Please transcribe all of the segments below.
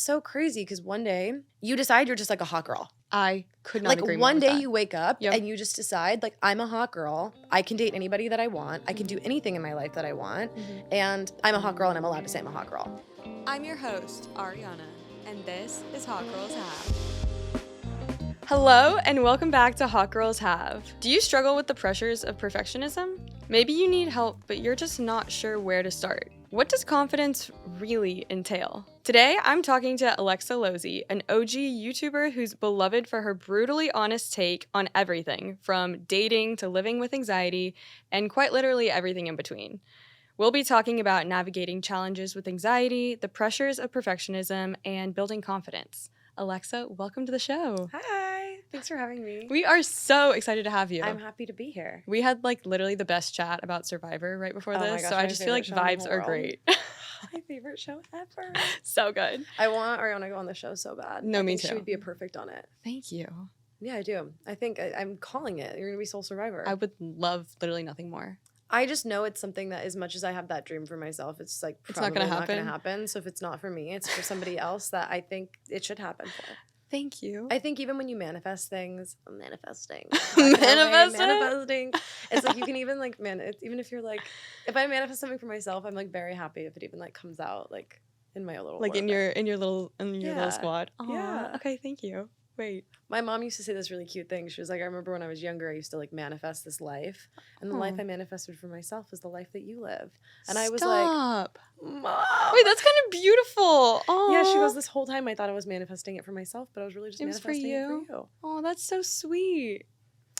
so crazy because one day you decide you're just like a hot girl. I could not agree Like more one with day that. you wake up Yep. and you just decide like I'm a hot girl. I can date anybody that I want. I can do anything in my life that I want. And I'm a hot girl and I'm allowed to say I'm a hot girl. I'm your host, Ariana, and this is Hot Girls Have. Hello and welcome back to Hot Girls Have. Do you struggle with the pressures of perfectionism? Maybe you need help, but you're just not sure where to start. What does confidence really entail? Today, I'm talking to Alexa Losey, an OG YouTuber who's beloved for her brutally honest take on everything, from dating to living with anxiety, and quite literally everything in between. We'll be talking about navigating challenges with anxiety, the pressures of perfectionism, and building confidence. Alexa, welcome to the show. Hi. Thanks for having me. We are so excited to have you. I'm happy to be here. We had like literally the best chat about Survivor right before Oh my this, gosh, so I my just feel like favorite show in the vibes whole are world. great. My favorite show ever. So good. I want Ariana to go on the show so bad. No, I me think too. She would be a perfect on it. Thank you. Yeah, I do. I think I'm calling it. You're going to be Soul Survivor. I would love literally nothing more. I just know it's something that as much as I have that dream for myself, it's like It's probably not gonna happen. So if it's not for me, it's for somebody else that I think it should happen for. Thank you. I think even when you manifest things, manifesting, Manifesting? it's like you can even like even if you're like, if I manifest something for myself, I'm like very happy if it even like comes out like in my little Like orbit. in your little Yeah. squad. Aw, Yeah. Okay, thank you. Wait. My mom used to say this really cute thing. She was like, I remember when I was younger, I used to like manifest this life, and the life Aw. I manifested for myself is the life that you live. And I was Stop. like, Mom. Wait, that's kind of beautiful. Aw. Yeah, she goes, this whole time I thought I was manifesting it for myself, but I was really just It was for manifesting it you? for you. Oh, that's so sweet.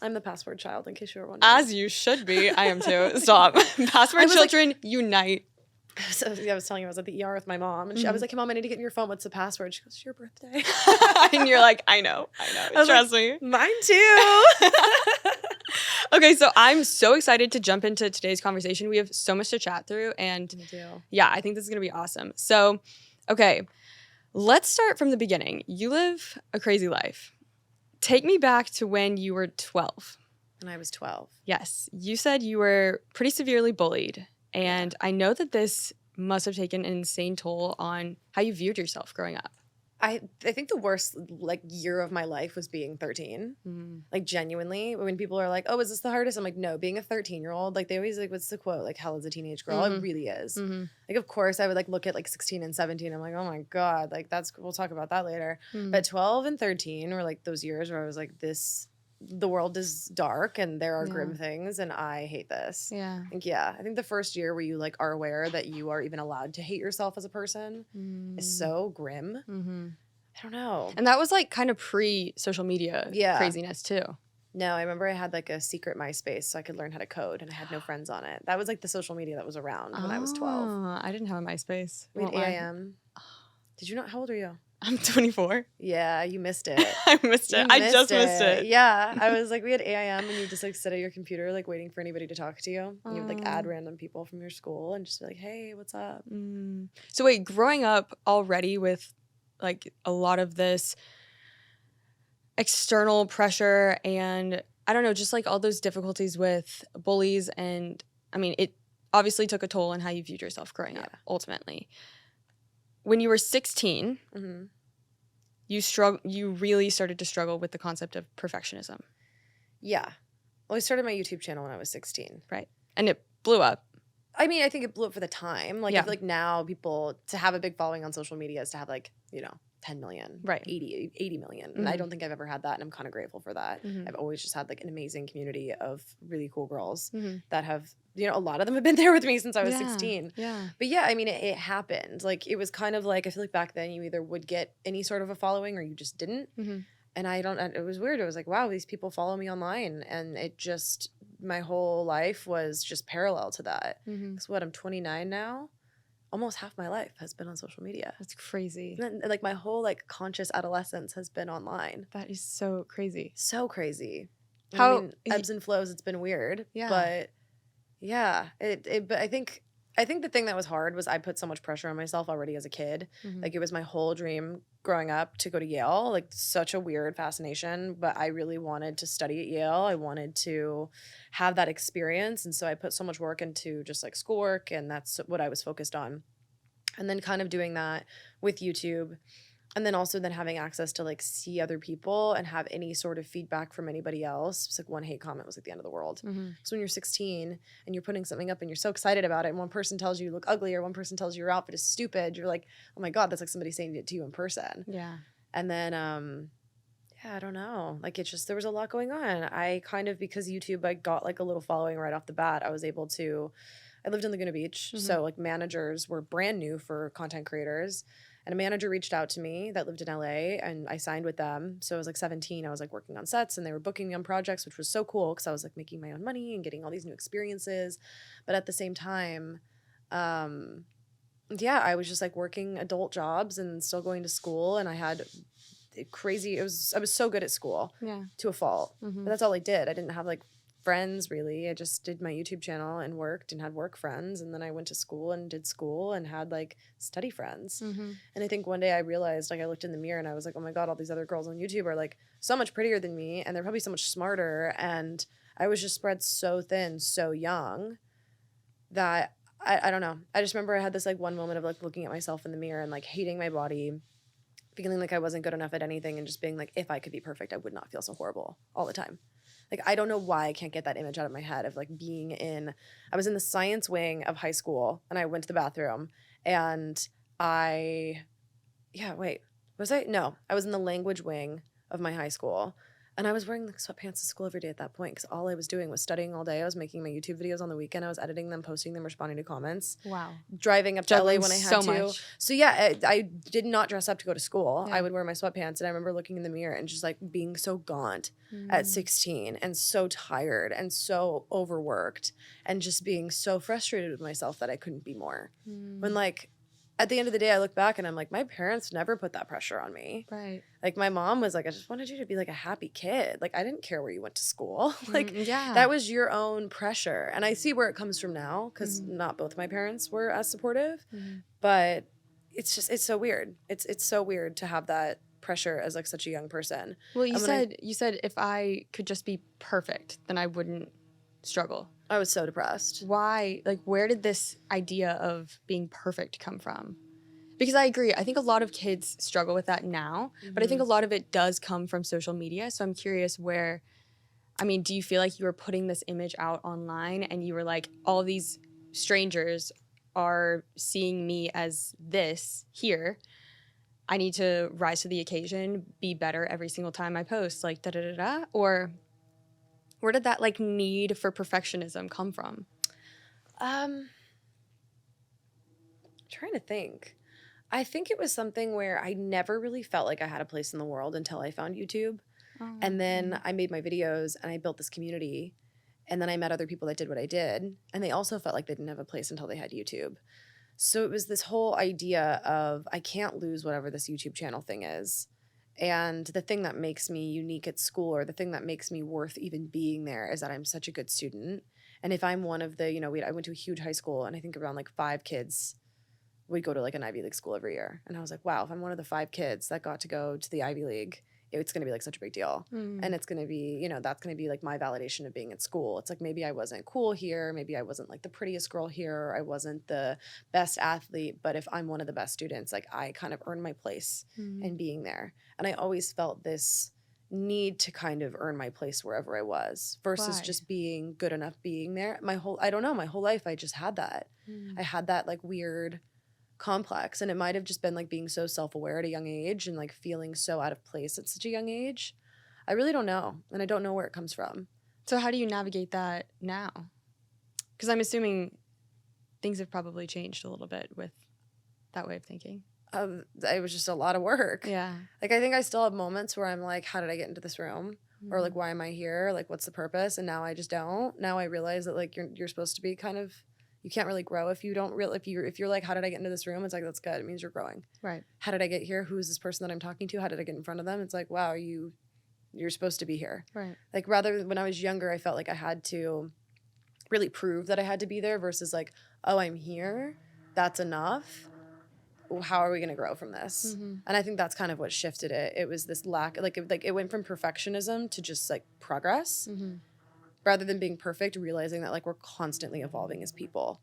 I'm the password child, in case you were wondering. As you should be. I am too. Stop. Password I was like- children unite. So, yeah, I was telling you I was at the ER with my mom, and I was like, hey, Mom, I need to get in your phone. What's the password? She goes, it's your birthday. And you're like, I know. was Trust me. Mine too. Okay, so I'm so excited to jump into today's conversation. We have so much to chat through, and Me too. yeah, I think this is going to be awesome. So, okay, let's start from the beginning. You live a crazy life. Take me back to when you were 12. And I was 12. Yes, you said you were pretty severely bullied, and I know that this must have taken an insane toll on how you viewed yourself growing up. I think the worst like year of my life was being 13. Like genuinely, when people are like, "Oh, is this the hardest?" I'm like, "No." Being a 13-year-old, like they always like, "What's the quote?" Like, "Hell is a teenage girl." It really is. Like, of course, I would like look at like 16 and 17. I'm like, "Oh my god!" Like we'll talk about that later. But 12 and 13 were like those years where I was like, the world is dark and there are grim things, and I hate this. Yeah. I think the first year where you like are aware that you are even allowed to hate yourself as a person is so grim. I don't know. And that was like kind of pre-social media craziness too. No, I remember I had like a secret MySpace so I could learn how to code, and I had no friends on it. That was like the social media that was around when I was 12. Oh, I didn't have a MySpace. We had Won't lie. AIM. Did you not? How old are you? I'm 24. Yeah, you missed it. I missed it. You I just missed it. Yeah, I was like, we had AIM, and you just like sit at your computer, like waiting for anybody to talk to you. And you would like add random people from your school and just be like, hey, what's up? So wait, growing up already with like a lot of this external pressure and I don't know, just like all those difficulties with bullies, and I mean, it obviously took a toll on how you viewed yourself growing up, ultimately. When you were 16, you really started to struggle with the concept of perfectionism. Yeah. Well, I started my YouTube channel when I was 16. Right. And it blew up. I mean, I think it blew up for the time. Like, I feel like now people, to have a big following on social media is to have like, 10 million, Right. 80 million. And I don't think I've ever had that. And I'm kind of grateful for that. I've always just had like an amazing community of really cool girls that have, a lot of them have been there with me since I was 16. Yeah. But yeah, I mean, it happened. Like, it was kind of like, I feel like back then you either would get any sort of a following or you just didn't. And it was weird. It was like, wow, these people follow me online. And it just, my whole life was just parallel to that. Because I'm 29 now. Almost half my life has been on social media. That's crazy. And like my whole like conscious adolescence has been online. That is so crazy. So crazy. How- I mean, ebbs and flows. It's been weird. Yeah. But yeah, but I think the thing that was hard was I put so much pressure on myself already as a kid. Like, it was my whole dream growing up to go to Yale. Like, such a weird fascination, but I really wanted to study at Yale. I wanted to have that experience, and so I put so much work into just like schoolwork, and that's what I was focused on. And then kind of doing that with YouTube, And then also then having access to like see other people and have any sort of feedback from anybody else. It's like one hate comment was like the end of the world. Because when you're 16 and you're putting something up and you're so excited about it, and one person tells you look ugly or one person tells you your outfit is stupid, you're like, oh my God, that's like somebody saying it to you in person. Yeah. And then, yeah, I don't know. Like it's just, there was a lot going on. I kind of, because YouTube, I got like a little following right off the bat. I was able to, I lived in Laguna Beach. So like managers were brand new for content creators. And a manager reached out to me that lived in LA and I signed with them. So I was like 17. I was like working on sets and they were booking me on projects, which was so cool because I was like making my own money and getting all these new experiences. But at the same time, yeah, I was just like working adult jobs and still going to school. And I had crazy, I was so good at school to a fault. But that's all I did. I didn't have like friends really. I just did my YouTube channel and worked and had work friends, and then I went to school and did school and had like study friends. And I think one day I realized, like I looked in the mirror and I was like, oh my God, all these other girls on YouTube are like so much prettier than me and they're probably so much smarter, and I was just spread so thin so young that I don't know. I just remember I had this like one moment of like looking at myself in the mirror and like hating my body, feeling like I wasn't good enough at anything, and just being like, if I could be perfect I would not feel so horrible all the time. Like, I don't know why I can't get that image out of my head of like being I was in the science wing of high school and I went to the bathroom and I was in the language wing of my high school and I was wearing like sweatpants to school every day at that point because all I was doing was studying all day. I was making my YouTube videos on the weekend. I was editing them, posting them, responding to comments. Wow. Driving up to LA when I had to. Much. So yeah, I did not dress up to go to school. Yeah. I would wear my sweatpants, and I remember looking in the mirror and just like being so gaunt at 16 and so tired and so overworked and just being so frustrated with myself that I couldn't be more. When like at the end of the day, I look back and I'm like, my parents never put that pressure on me. Right. Like my mom was like, I just wanted you to be like a happy kid. Like I didn't care where you went to school. Like that was your own pressure. And I see where it comes from now because not both my parents were as supportive, but it's so weird. It's so weird to have that pressure as like such a young person. Well, you said if I could just be perfect, then I wouldn't struggle. I was so depressed. Why? Like, where did this idea of being perfect come from? Because I agree. I think a lot of kids struggle with that now, but I think a lot of it does come from social media. So I'm curious where, I mean, do you feel like you were putting this image out online and you were like, all these strangers are seeing me as this here. I need to rise to the occasion, be better every single time I post, like da-da-da-da? Or where did that like need for perfectionism come from? Trying to think. I think it was something where I never really felt like I had a place in the world until I found YouTube. And then I made my videos and I built this community. And then I met other people that did what I did. And they also felt like they didn't have a place until they had YouTube. So it was this whole idea of I can't lose whatever this YouTube channel thing is. And the thing that makes me unique at school, or the thing that makes me worth even being there, is that I'm such a good student. And if I'm one of the, I went to a huge high school, and I think around like 5 kids would go to like an Ivy League school every year. And I was like, wow, if I'm one of the 5 kids that got to go to the Ivy League, it's going to be like such a big deal. And it's going to be, that's going to be like my validation of being at school. It's like maybe I wasn't cool here. Maybe I wasn't like the prettiest girl here. Or I wasn't the best athlete. But if I'm one of the best students, like I kind of earned my place in being there. And I always felt this need to kind of earn my place wherever I was versus just being good enough being there. My whole life I just had that. I had that like weird complex, and it might have just been like being so self-aware at a young age and like feeling so out of place at such a young age. I really don't know, and I don't know where it comes from. So how do you navigate that now? Because I'm assuming things have probably changed a little bit with that way of thinking. It was just a lot of work. Yeah. Like I think I still have moments where I'm like, how did I get into this room? Or like, why am I here? Like, what's the purpose? And now I just don't. Now I realize that like you're supposed to be kind of, you can't really grow if you don't really, if you're like, how did I get into this room? It's like, that's good. It means you're growing. Right. How did I get here? Who is this person that I'm talking to? How did I get in front of them? It's like, wow, you're supposed to be here. Right. Like rather when I was younger, I felt like I had to really prove that I had to be there versus like, oh, I'm here. That's enough. How are we going to grow from this? And I think that's kind of what shifted it. It was this lack, like it went from perfectionism to just like progress. Rather than being perfect, realizing that like we're constantly evolving as people.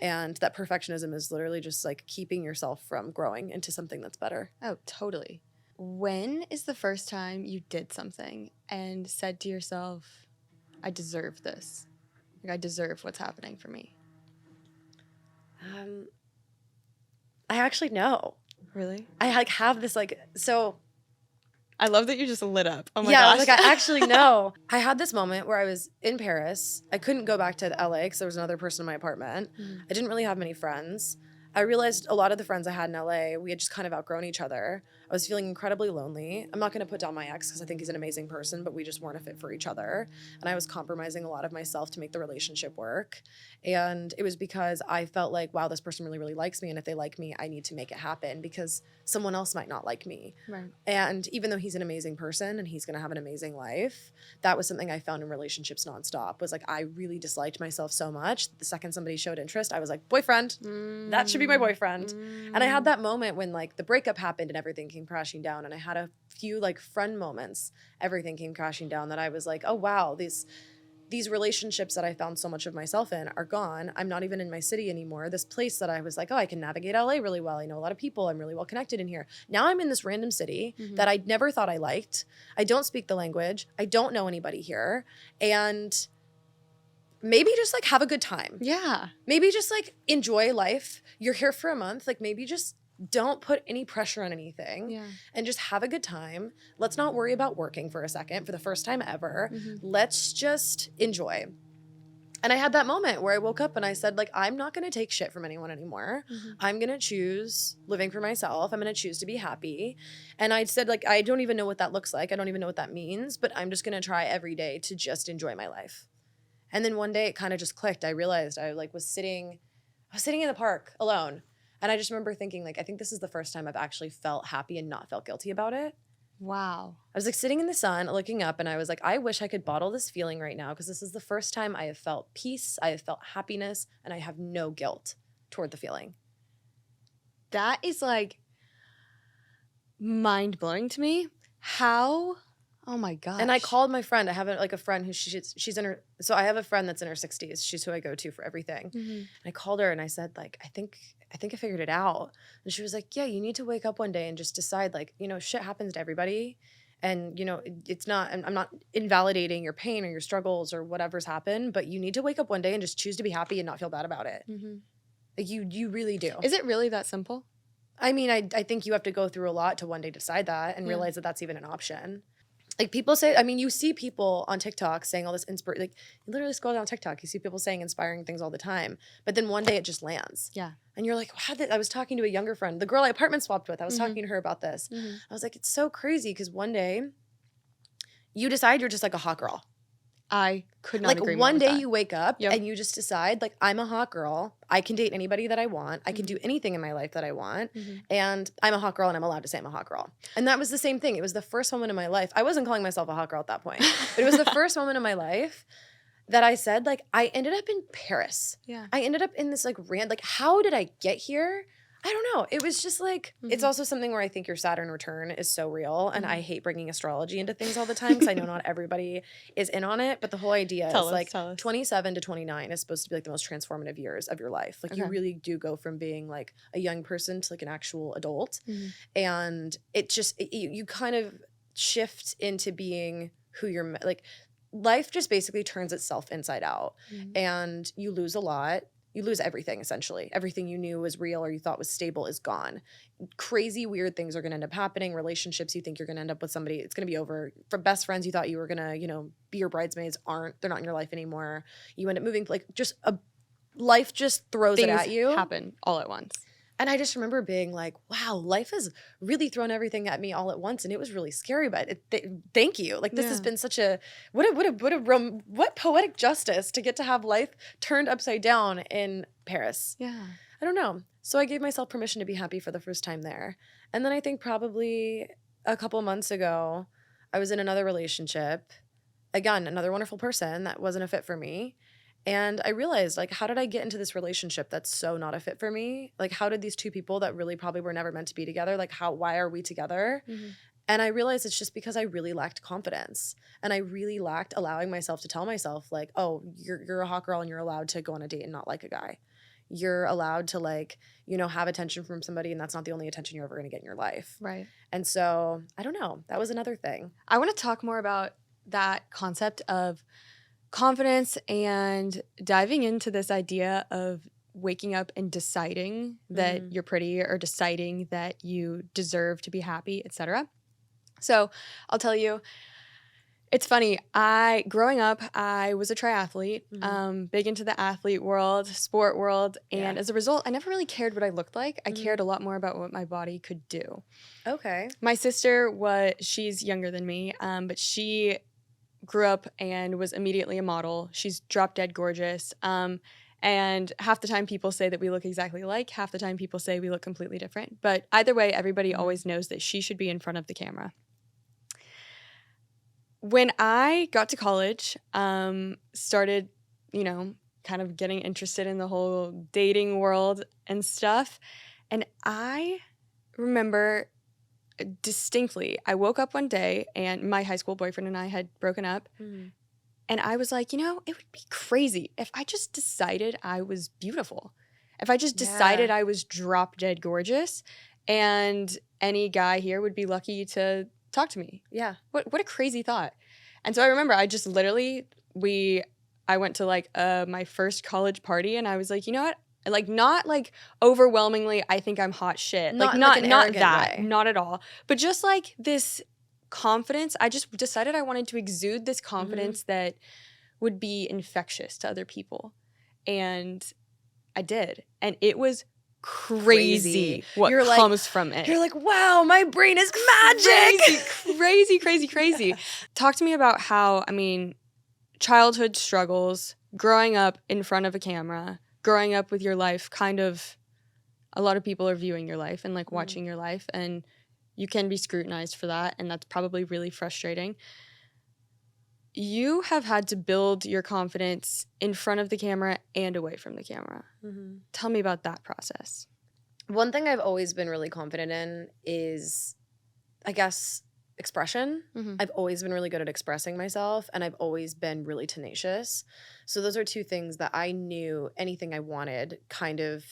And that perfectionism is literally just like keeping yourself from growing into something that's better. Oh, totally. When is the first time you did something and said to yourself, I deserve this? Like, I deserve what's happening for me. I actually know. Really? I like have this like, so I love that you just lit up. Oh my yeah, gosh. like I actually know. I had this moment where I was in Paris. I couldn't go back to LA because there was another person in my apartment. I didn't really have many friends. I realized a lot of the friends I had in LA, we had just kind of outgrown each other. I was feeling incredibly lonely. I'm not going to put down my ex because I think he's an amazing person, but we just weren't a fit for each other. And I was compromising a lot of myself to make the relationship work. And it was because I felt like, wow, this person really, really likes me. And if they like me, I need to make it happen because someone else might not like me. Right. And even though he's an amazing person and he's going to have an amazing life, that was something I found in relationships nonstop, was like, I really disliked myself so much. The second somebody showed interest, I was like, boyfriend, that should be my boyfriend. And I had that moment when like the breakup happened and everything came crashing down. And I had a few like friend moments, everything came crashing down, that I was like, oh wow, these relationships that I found so much of myself in are gone. I'm not even in my city anymore. This place that I was like, oh, I can navigate LA really well. I know a lot of people. I'm really well connected in here. Now I'm in this random city that I never thought I liked. I don't speak the language. I don't know anybody here. And maybe just like have a good time. Yeah. Maybe just like enjoy life. You're here for a month. Like maybe just don't put any pressure on anything and just have a good time. Let's not worry about working for a second for the first time ever. Let's just enjoy. And I had that moment where I woke up and I said, like, I'm not going to take shit from anyone anymore. I'm going to choose living for myself. I'm going to choose to be happy. And I said, like, I don't even know what that looks like. I don't even know what that means, but I'm just going to try every day to just enjoy my life. And then one day it kind of just clicked. I realized I like was sitting in the park alone. And I just remember thinking, like, I think this is the first time I've actually felt happy and not felt guilty about it. Wow. I was like sitting in the sun, looking up, and I was like, I wish I could bottle this feeling right now because this is the first time I have felt peace, I have felt happiness, and I have no guilt toward the feeling. That is like mind-blowing to me. How? Oh my gosh. And I called my friend. I have a friend who she's in her, so I have a friend that's in her 60s. She's who I go to for everything. And I called her and I said, like, I think I figured it out. And she was like, yeah, you need to wake up one day and just decide, like, you know, shit happens to everybody. And, you know, it's not, I'm not invalidating your pain or your struggles or whatever's happened, but you need to wake up one day and just choose to be happy and not feel bad about it. Like you really do. Is it really that simple? I mean, I think you have to go through a lot to one day decide that and realize that that's even an option. Like people say, I mean, you see people on TikTok saying all this like you literally scroll down TikTok, you see people saying inspiring things all the time, but then one day it just lands. Yeah. And you're like, wow, I was talking to a younger friend, the girl I apartment swapped with, I was talking to her about this. I was like, it's so crazy because one day you decide you're just like a hot girl. I could not agree more one with day that. you wake up and you just decide, like, I'm a hot girl. I can date anybody that I want. I can do anything in my life that I want. And I'm a hot girl and I'm allowed to say I'm a hot girl. And that was the same thing. It was the first moment in my life. I wasn't calling myself a hot girl at that point. But it was the first moment in my life that I said, like, I ended up in Paris. Yeah. I ended up in this, like, how did I get here? I don't know. It was just like, it's also something where I think your Saturn return is so real. And I hate bringing astrology into things all the time because I know not everybody is in on it. But the whole idea is like 27 to 29 is supposed to be like the most transformative years of your life. Like you really do go from being like a young person to like an actual adult. And it just, you kind of shift into being who you're like. Life just basically turns itself inside out and you lose a lot. You lose everything, essentially. Everything you knew was real or you thought was stable is gone. Crazy, weird things are going to end up happening. Relationships you think you're going to end up with somebody, it's going to be over. For best friends you thought you were going to, you know, be your bridesmaids aren't. They're not in your life anymore. You end up moving. Like just life just throws it at you. Happen all at once. And I just remember being like, wow, life has really thrown everything at me all at once. And it was really scary, but thank you. Like this has been such a, what poetic justice to get to have life turned upside down in Paris. Yeah. I don't know. So I gave myself permission to be happy for the first time there. And then I think probably a couple months ago, I was in another relationship. Again, another wonderful person that wasn't a fit for me. And I realized, like, how did I get into this relationship that's so not a fit for me? Like, how did these two people that really probably were never meant to be together, like, why are we together? And I realized it's just because I really lacked confidence. And I really lacked allowing myself to tell myself, like, oh, you're a hot girl and you're allowed to go on a date and not like a guy. you're allowed to like, you know, have attention from somebody, and that's not the only attention you're ever going to get in your life. Right. And so I don't know. That was another thing. I want to talk more about that concept of confidence and diving into this idea of waking up and deciding that you're pretty or deciding that you deserve to be happy, etc. So I'll tell you, it's funny. Growing up, I was a triathlete, big into the athlete world, sport world. And as a result, I never really cared what I looked like. I cared a lot more about what my body could do. Okay. My sister, she's younger than me, but she grew up and was immediately a model. She's drop dead gorgeous. And half the time people say that we look exactly alike. Half the time people say we look completely different. But either way, everybody always knows that she should be in front of the camera. When I got to college, started, you know, kind of getting interested in the whole dating world and stuff. And I remember distinctly, I woke up one day and my high school boyfriend and I had broken up. And I was like, you know, it would be crazy if I just decided I was beautiful. If I just decided I was drop dead gorgeous and any guy here would be lucky to talk to me. Yeah. What a crazy thought. And so I remember I just literally, I went to like my first college party and I was like, you know what? Like not like overwhelmingly, I think I'm hot shit. Not Like an not arrogant that, way. not at all. But just like this confidence, I just decided I wanted to exude this confidence that would be infectious to other people. And I did. And it was crazy what You're like- comes from it. You're like, wow, my brain is magic. Crazy. Talk to me about how, I mean, childhood struggles, growing up in front of a camera, growing up with your life, kind of, a lot of people are viewing your life and like watching your life, and you can be scrutinized for that, and that's probably really frustrating. You have had to build your confidence in front of the camera and away from the camera. Tell me about that process. One thing I've always been really confident in is, I guess, expression. I've always been really good at expressing myself, and I've always been really tenacious. So those are two things that I knew anything I wanted, kind of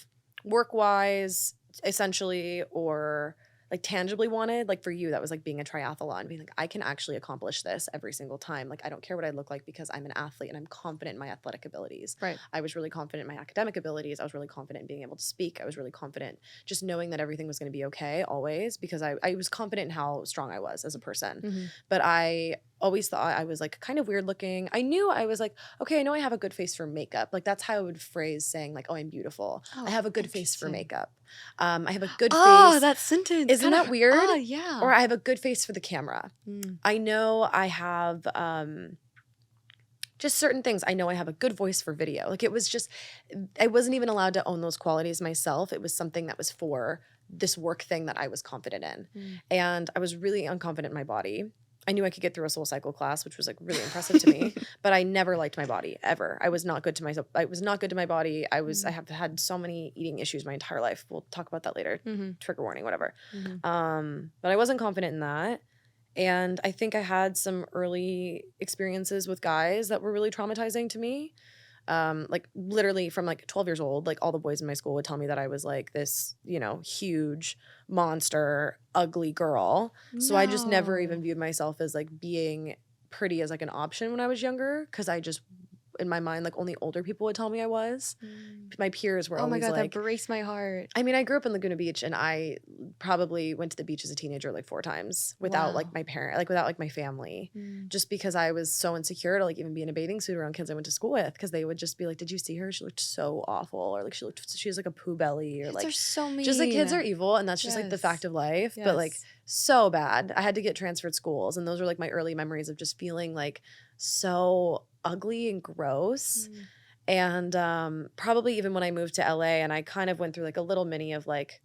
work-wise, essentially, or like tangibly wanted. Like for you, that was like being a triathlon, being like, I can actually accomplish this every single time. Like I don't care what I look like because I'm an athlete and I'm confident in my athletic abilities. Right. I was really confident in my academic abilities. I was really confident in being able to speak. I was really confident just knowing that everything was going to be okay always, because I was confident in how strong I was as a person. But I always thought I was like kind of weird looking. I knew I was like, okay, I know I have a good face for makeup. Like that's how I would phrase saying like, oh, I'm beautiful. I have a good face for makeup. I have a good face. Oh, that sentence. Isn't that weird? Oh, yeah. Or I have a good face for the camera. I know I have just certain things. I know I have a good voice for video. Like it was just, I wasn't even allowed to own those qualities myself. It was something that was for this work thing that I was confident in. And I was really unconfident in my body. I knew I could get through a SoulCycle class, which was like really impressive to me, but I never liked my body ever. I was not good to myself. I was not good to my body. I have had so many eating issues my entire life. We'll talk about that later. Trigger warning, whatever. But I wasn't confident in that. And I think I had some early experiences with guys that were really traumatizing to me. Like literally from like 12 years old, like all the boys in my school would tell me that I was like this, you know, huge monster, ugly girl. So I just never even viewed myself as like being pretty as like an option when I was younger, because I just, in my mind, like only older people would tell me I was. My peers were always God, like, that breaks my heart. I mean, I grew up in Laguna Beach, and I probably went to the beach as a teenager like 4 times without like my parent, like without like my family, just because I was so insecure to like even be in a bathing suit around kids I went to school with, because they would just be like, did you see her? She looked so awful, or like she was like a poo belly, or Kids like are so mean. just like kids are evil, and that's just like the fact of life. But like so bad. I had to get transferred schools, and those were like my early memories of just feeling like so ugly and gross. And probably even when I moved to LA, and I kind of went through like a little mini of like,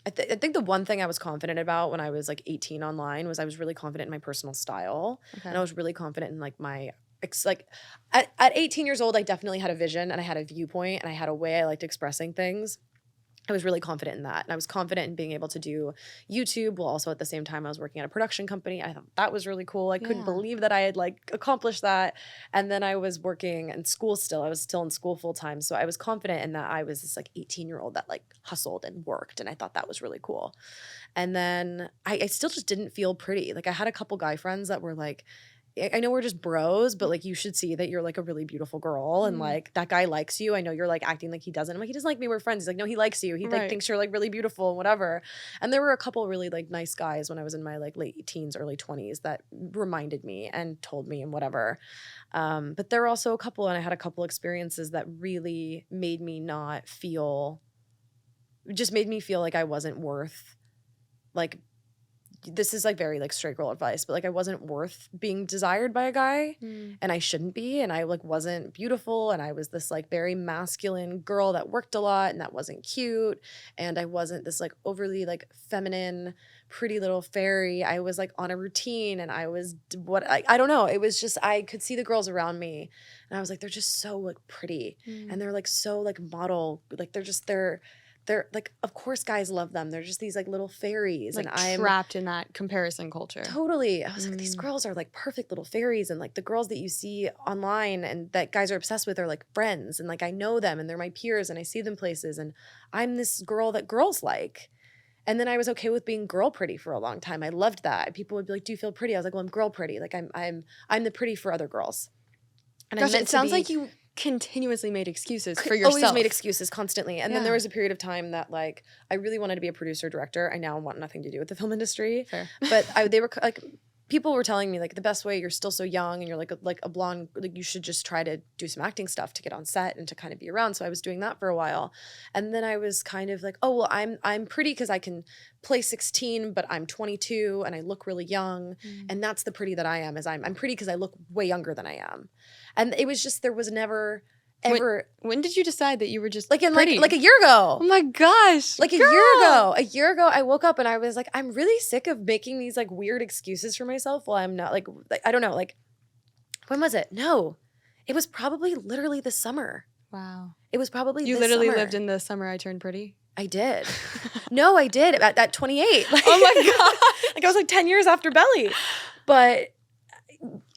I think the one thing I was confident about when I was like 18 online was I was really confident in my personal style. And I was really confident in like my, like at 18 years old, I definitely had a vision and I had a viewpoint and I had a way I liked expressing things. I was really confident in that. And I was confident in being able to do YouTube while also at the same time I was working at a production company. I thought that was really cool. I couldn't believe that I had like accomplished that. And then I was working in school still. I was still in school full time. So I was confident in that I was this like 18-year-old that like hustled and worked. And I thought that was really cool. And then I still just didn't feel pretty. Like I had a couple guy friends that were like, I know we're just bros, but like you should see that you're like a really beautiful girl and like that guy likes you. I know you're like acting like he doesn't. I'm like, he doesn't like me. We're friends. He's like, no, he likes you. He like thinks you're like really beautiful and whatever. And there were a couple really like nice guys when I was in my like late teens, early 20s that reminded me and told me and whatever. But there were also a couple, and I had a couple experiences that really made me not feel, just made me feel like I wasn't worth like, this is like very like straight girl advice, but like I wasn't worth being desired by a guy and I shouldn't be. And I like wasn't beautiful. And I was this like very masculine girl that worked a lot and that wasn't cute. And I wasn't this like overly like feminine, pretty little fairy. I was like on a routine and I was I don't know. It was just, I could see the girls around me and I was like, they're just so like pretty and they're like so like model. Like they're like, of course guys love them. They're just these like little fairies. Like and I'm trapped in that comparison culture. Totally. I was like, these girls are like perfect little fairies. And like the girls that you see online and that guys are obsessed with are like friends. And like I know them and they're my peers and I see them places. And I'm this girl that girls like. And then I was okay with being girl pretty for a long time. I loved that. People would be like, do you feel pretty? I was like, well, I'm girl pretty. Like I'm the pretty for other girls. And Gosh, I meant it sounds to be, like you continuously made excuses for yourself. Always made excuses constantly. And then there was a period of time that like I really wanted to be a producer director. I now want nothing to do with the film industry. Fair. But they were like, people were telling me like the best way, you're still so young and you're like a blonde, like you should just try to do some acting stuff to get on set and to kind of be around. So I was doing that for a while. And then I was kind of like, oh, well, I'm pretty because I can play 16, but I'm 22 and I look really young. And that's the pretty that I am, is I'm pretty because I look way younger than I am. And it was just, there was never ever. When did you decide that you were just like in pretty? like a year ago? Oh my gosh. Like girl. a year ago, I woke up and I was like, I'm really sick of making these like weird excuses for myself while I'm not like I don't know, like when was it? No, it was probably literally this summer. Wow. It was probably you this literally summer. lived in the summer I turned pretty. I did. No, I did at 28. Like, Oh my god. like I was like 10 years after Belly, but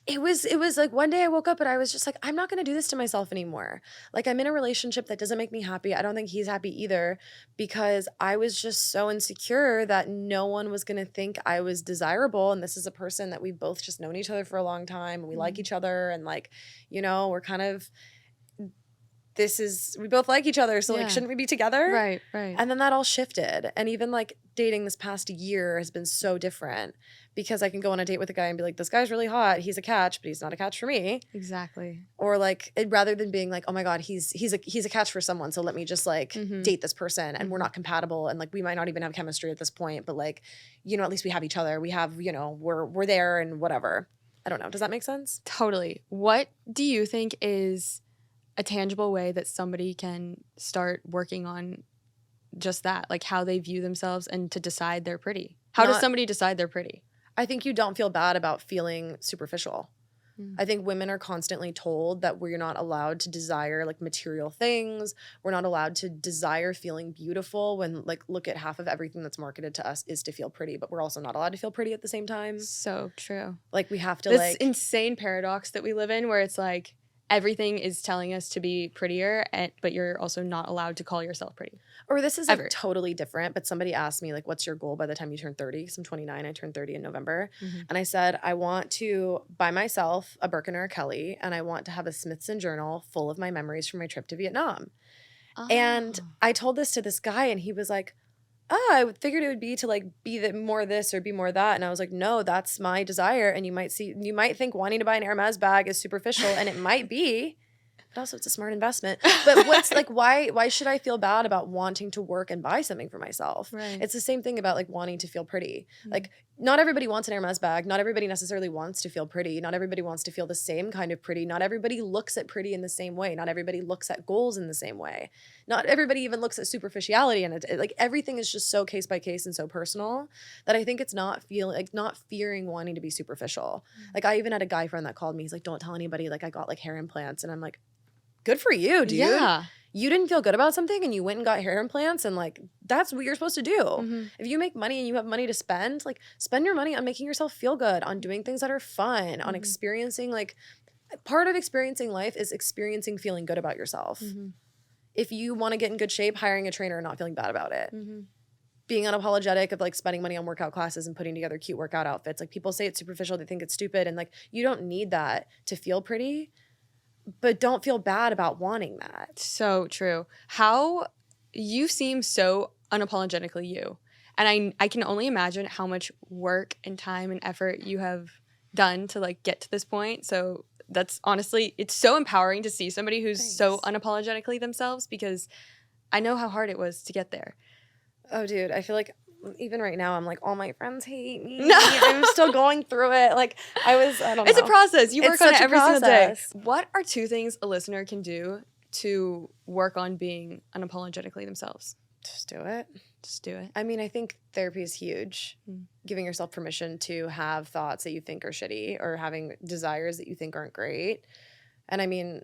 it was like one day I woke up and I was just like, I'm not going to do this to myself anymore. Like I'm in a relationship that doesn't make me happy. I don't think he's happy either, because I was just so insecure that no one was going to think I was desirable. And this is a person that we've both just known each other for a long time and we like each other. And like, you know, we're kind of, we both like each other. So like, shouldn't we be together? Right. And then that all shifted. And even like dating this past year has been so different, because I can go on a date with a guy and be like, this guy's really hot. He's a catch, but he's not a catch for me. Exactly. Or like, rather than being like, oh my God, he's a catch for someone. So let me just like date this person and we're not compatible. And like, we might not even have chemistry at this point, but like, you know, at least we have each other. We have, you know, we're there and whatever. I don't know. Does that make sense? Totally. What do you think is a tangible way that somebody can start working on just that, like how they view themselves and to decide they're pretty? How does somebody decide they're pretty? I think you don't feel bad about feeling superficial. I think women are constantly told that we're not allowed to desire like material things. We're not allowed to desire feeling beautiful, when like, look at half of everything that's marketed to us is to feel pretty, but we're also not allowed to feel pretty at the same time. So true. Like we have to this insane paradox that we live in, where it's like everything is telling us to be prettier, but you're also not allowed to call yourself pretty. Or this is like totally different, but somebody asked me like, what's your goal by the time you turn 30? Because I'm 29, I turned 30 in November. And I said, I want to buy myself a Birkin or a Kelly, and I want to have a Smithson journal full of my memories from my trip to Vietnam. And I told this to this guy and he was like, I figured it would be to like be more this or be more that. And I was like, no, that's my desire. And you might think wanting to buy an Hermes bag is superficial, and it might be, but also it's a smart investment. But what's like, why should I feel bad about wanting to work and buy something for myself? Right. It's the same thing about like wanting to feel pretty. Like not everybody wants an Hermes bag. Not everybody necessarily wants to feel pretty. Not everybody wants to feel the same kind of pretty. Not everybody looks at pretty in the same way. Not everybody looks at goals in the same way. Not everybody even looks at superficiality. And like everything is just so case by case and so personal that I think it's not fearing wanting to be superficial. Like I even had a guy friend that called me. He's like, don't tell anybody like I got like hair implants. And I'm like, good for you, dude. Yeah. You didn't feel good about something and you went and got hair implants, and like that's what you're supposed to do. If you make money and you have money to spend, like spend your money on making yourself feel good, on doing things that are fun, on experiencing, like part of experiencing life is experiencing feeling good about yourself. If you want to get in good shape, hiring a trainer and not feeling bad about it. Being unapologetic of like spending money on workout classes and putting together cute workout outfits. Like people say it's superficial, they think it's stupid, and like you don't need that to feel pretty. But don't feel bad about wanting that. So true. How you seem so unapologetically you. And I can only imagine how much work and time and effort you have done to like get to this point. So that's honestly, it's so empowering to see somebody who's so unapologetically themselves, because I know how hard it was to get there. Oh, dude, I feel like even right now, I'm like, all my friends hate me. I'm still going through it. Like, I don't know. It's a process. You work on it every single day. process. What are 2 things a listener can do to work on being unapologetically themselves? Just do it. Just do it. I mean, I think therapy is huge. Giving yourself permission to have thoughts that you think are shitty or having desires that you think aren't great. And I mean,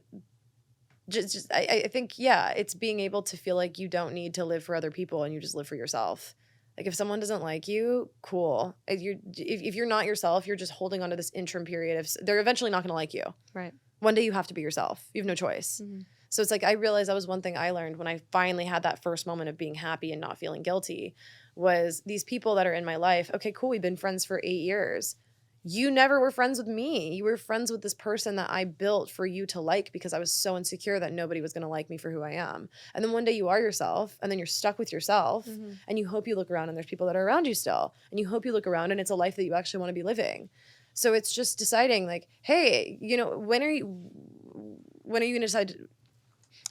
I think, yeah, it's being able to feel like you don't need to live for other people and you just live for yourself. Like if someone doesn't like you, cool. If you're not yourself, you're just holding on to this interim period of they're eventually not going to like you. Right. One day you have to be yourself. You have no choice. So it's like I realized that was one thing I learned when I finally had that first moment of being happy and not feeling guilty was these people that are in my life. Okay, cool. We've been friends for 8 years. You never were friends with me. You were friends with this person that I built for you to like because I was so insecure that nobody was going to like me for who I am. And then one day you are yourself and then you're stuck with yourself and you hope you look around and there's people that are around you still. And you hope you look around and it's a life that you actually want to be living. So it's just deciding like, hey, you know, when are you going to decide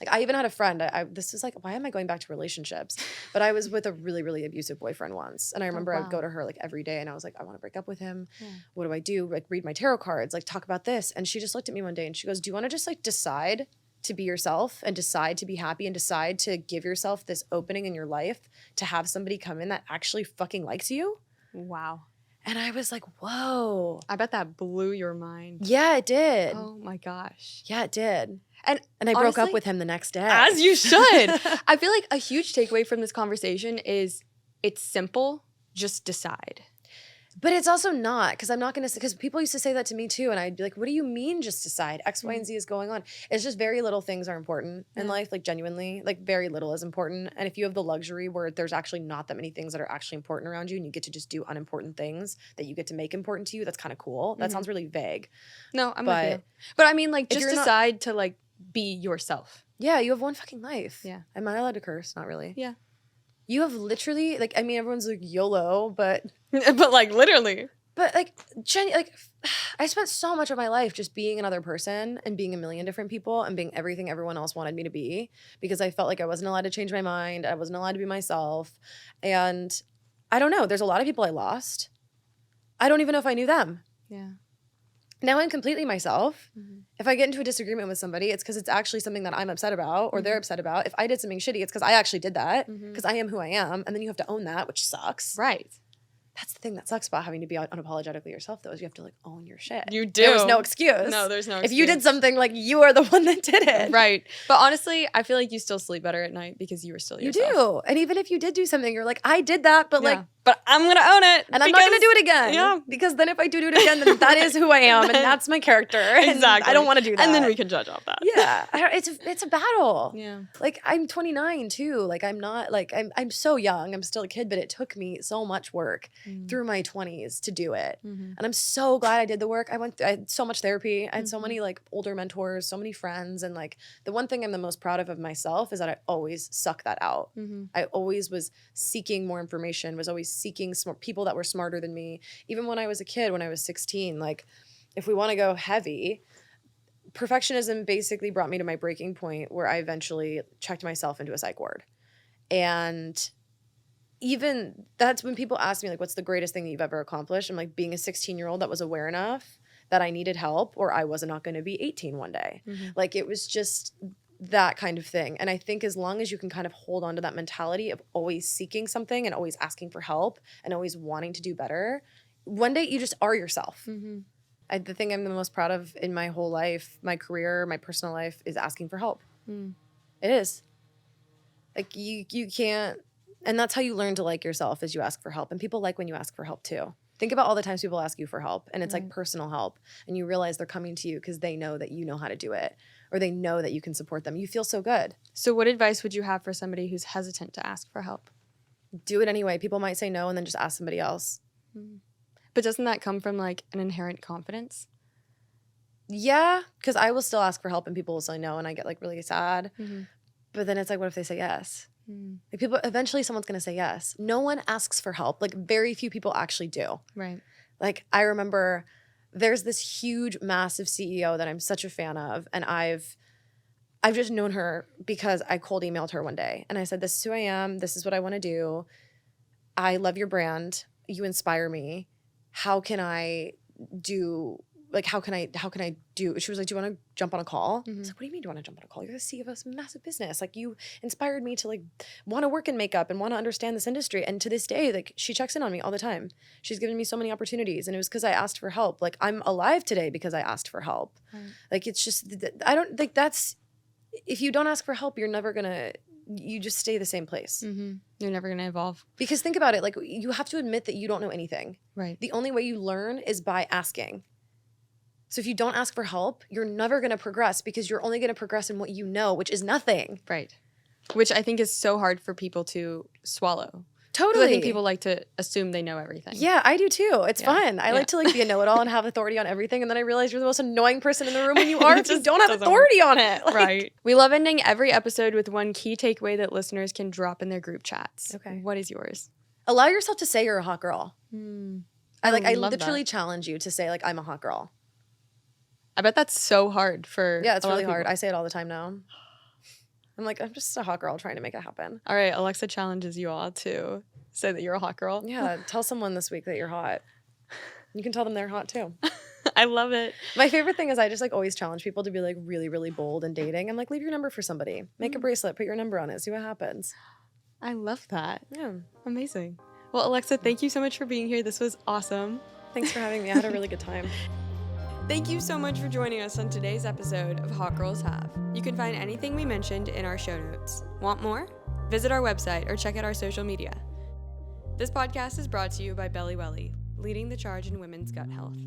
like I even had a friend, this is like, why am I going back to relationships? But I was with a really, really abusive boyfriend once. And I remember I would go to her like every day and I was like, I want to break up with him. Yeah. What do I do? Like read my tarot cards, like talk about this. And she just looked at me one day and she goes, do you want to just like decide to be yourself and decide to be happy and decide to give yourself this opening in your life to have somebody come in that actually fucking likes you? Wow. And I was like, whoa. I bet that blew your mind. Yeah, it did. Oh my gosh. Yeah, it did. And I honestly, broke up with him the next day. As you should. I feel like a huge takeaway from this conversation is it's simple, just decide. But it's also not, because I'm not going to say, because people used to say that to me too, and I'd be like, what do you mean just decide? X, Y, and Z is going on. It's just very little things are important in life, like genuinely, like very little is important. And if you have the luxury where there's actually not that many things that are actually important around you and you get to just do unimportant things that you get to make important to you, that's kind of cool. That sounds really vague. No, I'm with you. But I mean, like, just decide to like be yourself. Yeah, you have one fucking life. Yeah. Am I allowed to curse? Not really. Yeah. You have literally, like, I mean, everyone's like YOLO, but but like literally. But like, I spent so much of my life just being another person and being a million different people and being everything everyone else wanted me to be because I felt like I wasn't allowed to change my mind. I wasn't allowed to be myself. And I don't know. There's a lot of people I lost. I don't even know if I knew them. Yeah. Now I'm completely myself. If I get into a disagreement with somebody, it's because it's actually something that I'm upset about or they're upset about. If I did something shitty, it's because I actually did that because I am who I am. And then you have to own that, which sucks. Right. That's the thing that sucks about having to be unapologetically yourself, though, is you have to like own your shit. You do. There's no excuse. No, there's no excuse. If you did something, like you are the one that did it. Right. But honestly, I feel like you still sleep better at night because you were still yourself. You do. And even if you did do something, you're like, I did that, but like, but I'm going to own it. And I'm not going to do it again. Yeah. Because then if I do it again, then that is who I am and that's my character. Exactly. I don't want to do that. And then we can judge off that. Yeah. It's a battle. Yeah. Like I'm 29 too. Like I'm not like, I'm so young. I'm still a kid, but it took me so much work through my 20s to do it. And I'm so glad I did the work. I had so much therapy. I had so many like older mentors, so many friends. And like the one thing I'm the most proud of myself is that I always suck that out. I always was seeking more information, was always seeking people that were smarter than me. Even when I was a kid, when I was 16, like if we want to go heavy, perfectionism basically brought me to my breaking point where I eventually checked myself into a psych ward. And even that's when people ask me like, what's the greatest thing that you've ever accomplished? I'm like, being a 16-year-old that was aware enough that I needed help or I was not going to be 18 one day. Like it was just that kind of thing. And I think as long as you can kind of hold on to that mentality of always seeking something and always asking for help and always wanting to do better, one day you just are yourself. The thing I'm the most proud of in my whole life, my career, my personal life, is asking for help. It is. Like you can't, and that's how you learn to like yourself, is you ask for help. And people like when you ask for help too. Think about all the times people ask you for help, and it's like personal help, and you realize they're coming to you because they know that you know how to do it, or they know that you can support them. You feel so good. So what advice would you have for somebody who's hesitant to ask for help? Do it anyway. People might say no, and then just ask somebody else. But doesn't that come from like an inherent confidence? Yeah, because I will still ask for help and people will say no, and I get like really sad. But then it's like, what if they say yes? Like people, eventually someone's going to say yes. No one asks for help. Like very few people actually do. Right. Like I remember there's this huge, massive CEO that I'm such a fan of. And I've just known her because I cold emailed her one day. And I said, this is who I am. This is what I want to do. I love your brand. You inspire me. How can I do... Like, how can I do? She was like, do you want to jump on a call? I was like, what do you mean do you want to jump on a call? You're the CEO of a massive business. Like, you inspired me to like want to work in makeup and want to understand this industry. And to this day, like, she checks in on me all the time. She's given me so many opportunities. And it was because I asked for help. Like, I'm alive today because I asked for help. Like, it's just, I don't think that's, if you don't ask for help, you're never going to, you just stay the same place. You're never going to evolve. Because think about it. Like, you have to admit that you don't know anything. Right. The only way you learn is by asking. So if you don't ask for help, you're never going to progress because you're only going to progress in what you know, which is nothing. Right. Which I think is so hard for people to swallow. Totally. I think people like to assume they know everything. Yeah, I do too. It's fun. I like to like be a know-it-all and have authority on everything. And then I realize you're the most annoying person in the room when you are if you don't have authority on it. Like, right. We love ending every episode with one key takeaway that listeners can drop in their group chats. Okay. What is yours? Allow yourself to say you're a hot girl. I literally that. challenge you to say like, I'm a hot girl. I bet that's so hard for Yeah, it's a lot really of people. hard. I say it all the time now. I'm like, I'm just a hot girl trying to make it happen. All right, Alexa challenges you all to say that you're a hot girl. Yeah, tell someone this week that you're hot. You can tell them they're hot too. I love it. My favorite thing is I just like always challenge people to be like really, really bold in dating. I'm like, leave your number for somebody. Make a bracelet, put your number on it, see what happens. I love that. Yeah. Amazing. Well, Alexa, thank you so much for being here. This was awesome. Thanks for having me. I had a really good time. Thank you so much for joining us on today's episode of Hot Girls Have. You can find anything we mentioned in our show notes. Want more? Visit our website or check out our social media. This podcast is brought to you by Belly Welly, leading the charge in women's gut health.